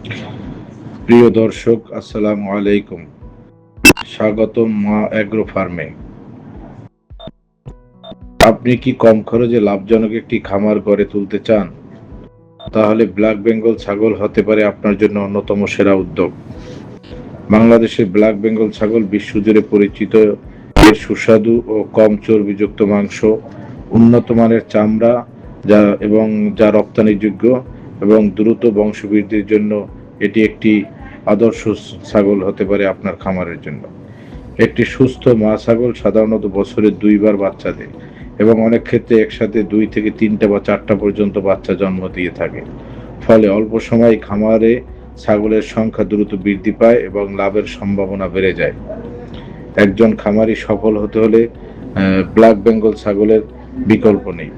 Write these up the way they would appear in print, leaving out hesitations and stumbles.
প্রিয় দর্শক, আসসালামু আলাইকুম। স্বাগতম মা অ্যাগ্রো ফার্মে। আপনি কি কম খরচে লাভজনক একটি খামার গড়ে তুলতে চান? তাহলে ব্ল্যাক বেঙ্গল ছাগল হতে পারে আপনার জন্য অন্যতম সেরা উদ্যোগ। বাংলাদেশের ব্ল্যাক বেঙ্গল ছাগল বিশ্বজুড়ে পরিচিত। এর সুস্বাদু ও কম চর্বিযুক্ত মাংস, উন্নত মানের চামড়া যা রপ্তানিযোগ্য এবং দ্রুত বংশবৃদ্ধির জন্য এটি একটি আদর্শ ছাগল হতে পারে আপনার খামারের জন্য। একটি সুস্থ মা ছাগল সাধারণত বছরে 2 বার বাচ্চা দেয় এবং অনেক ক্ষেত্রে একসাথে 2 থেকে 3টা বা 4টা পর্যন্ত বাচ্চা জন্ম দিয়ে থাকে। ফলে অল্প সময়ে খামারে ছাগলের সংখ্যা দ্রুত বৃদ্ধি পায় এবং লাভের সম্ভাবনা বেড়ে যায়। একজন খামারি সফল হতে হলে ব্ল্যাক বেঙ্গল ছাগলের বিকল্প নেই।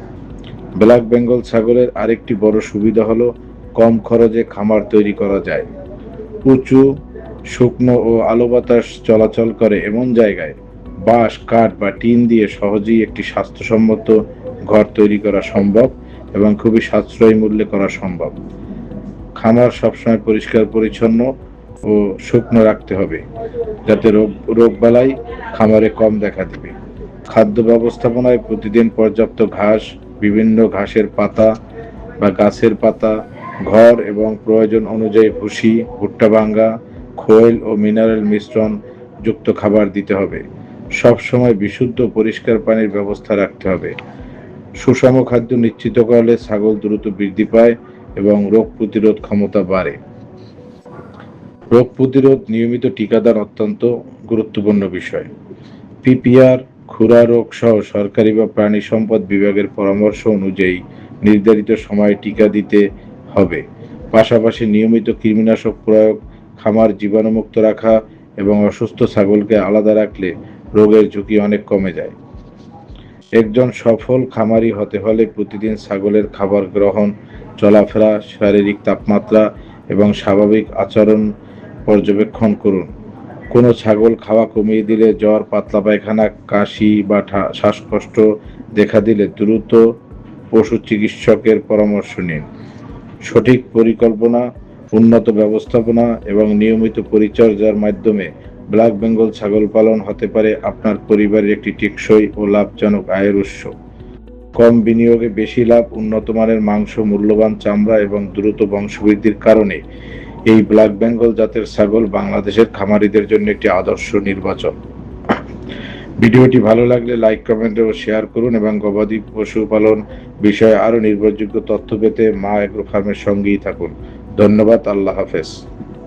ব্ল্যাক বেঙ্গল ছাগলের আরেকটি বড় সুবিধা হলো কম খরচে খামার তৈরি করা যায়। উঁচু, শুকনো ও আলো বাতাস চলাচল করে এমন জায়গায় বাঁশ, কাঠ বা টিন দিয়ে সহজেই একটি স্বাস্থ্যসম্মত ঘর তৈরি করা সম্ভব এবং খুবই সাশ্রয়ী মূল্যে করা সম্ভব। খামার সবসময় পরিষ্কার পরিচ্ছন্ন ও শুকনো রাখতে হবে যাতে রোগবালাই খামারে কম দেখা দিবে। খাদ্য ব্যবস্থাপনায় প্রতিদিন পর্যাপ্ত ঘাস, বিভিন্ন ঘাসের পাতা বা গাছের পাতা, ঘর এবং প্রয়োজন অনুযায়ী ভুসি, ভুট্টা ভাঙ্গা, খোল ও মিনারেল মিশ্রণ যুক্ত খাবার দিতে হবে। সবসময় বিশুদ্ধ পরিষ্কার পানির ব্যবস্থা রাখতে হবে। সুষম খাদ্য নিশ্চিত করলে ছাগল দ্রুত বৃদ্ধি পায় এবং রোগ প্রতিরোধ ক্ষমতা বাড়ে। রোগ প্রতিরোধ নিয়মিত টিকাদান অত্যন্ত গুরুত্বপূর্ণ বিষয়। পিপিআর, খুরা রোগ সহ সরকারি বা প্রাণী সম্পদ বিভাগের পরামর্শ অনুযায়ী নির্ধারিত সময়ে টিকা দিতে হবে। পাশাপাশি নিয়মিত কৃমিনাশক প্রয়োগ, খামার জীবাণুমুক্ত রাখা এবং অসুস্থ ছাগলকে আলাদা রাখলে রোগের ঝুঁকি অনেক কমে যায়। একজন সফল খামারি হতে হলে প্রতিদিন ছাগলের খাবার গ্রহণ, চলাফেরা, শারীরিক তাপমাত্রা এবং স্বাভাবিক আচরণ পর্যবেক্ষণ করুন। কোনো ছাগল খাওয়া কমিয়ে দিলে, জ্বর, পাতলা পায়খানা, কাশি বা শ্বাসকষ্ট দেখা দিলে দ্রুত পশু চিকিৎসকের পরামর্শ নিন। সঠিক পরিকল্পনা, উন্নত ব্যবস্থাপনা এবং নিয়মিত পরিচর্যার মাধ্যমে ব্ল্যাক বেঙ্গল ছাগল পালন হতে পারে আপনার পরিবারের একটি টেকসই ও লাভজনক আয়ের উৎস। কম বিনিয়োগে বেশি লাভ, উন্নত মানের মাংস, মূল্যবান চামড়া এবং দ্রুত বংশবৃদ্ধির কারণে এই ব্ল্যাক বেঙ্গল জাতের ছাগল বাংলাদেশের খামারিদের জন্য একটি আদর্শ নির্বাচন। ভিডিওটি ভালো লাগলে লাইক, কমেন্ট ও শেয়ার করুন এবং গবাদি পশুপালন বিষয়ে আরও নির্ভরযোগ্য তথ্য পেতে মা অ্যাগ্রো ফার্মের সঙ্গেই থাকুন। ধন্যবাদ। আল্লাহ হাফেজ।